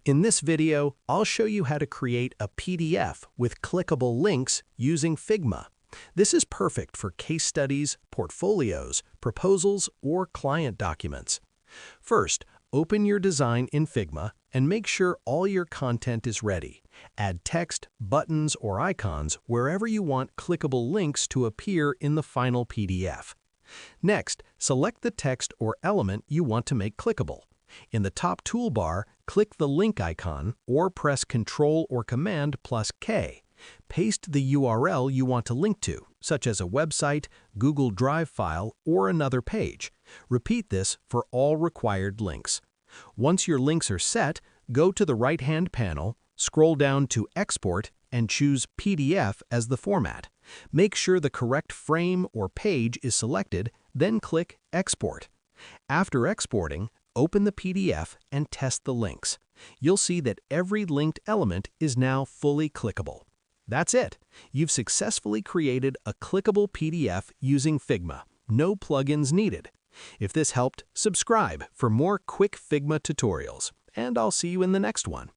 In this video, I'll show you how to create a PDF with clickable links using Figma. This is perfect for case studies, portfolios, proposals, or client documents. First, open your design in Figma and make sure all your content is ready. Add text, buttons, or icons wherever you want clickable links to appear in the final PDF. Next, select the text or element you want to make clickable. In the top toolbar, click the link icon or press Ctrl or Command plus K. Paste the URL you want to link to, such as a website, Google Drive file, or another page. Repeat this for all required links. Once your links are set, go to the right-hand panel, scroll down to Export, and choose PDF as the format. Make sure the correct frame or page is selected, then click Export. After exporting, open the PDF and test the links. You'll see that every linked element is now fully clickable. That's it. You've successfully created a clickable PDF using Figma. No plugins needed. If this helped, subscribe for more quick Figma tutorials, and I'll see you in the next one.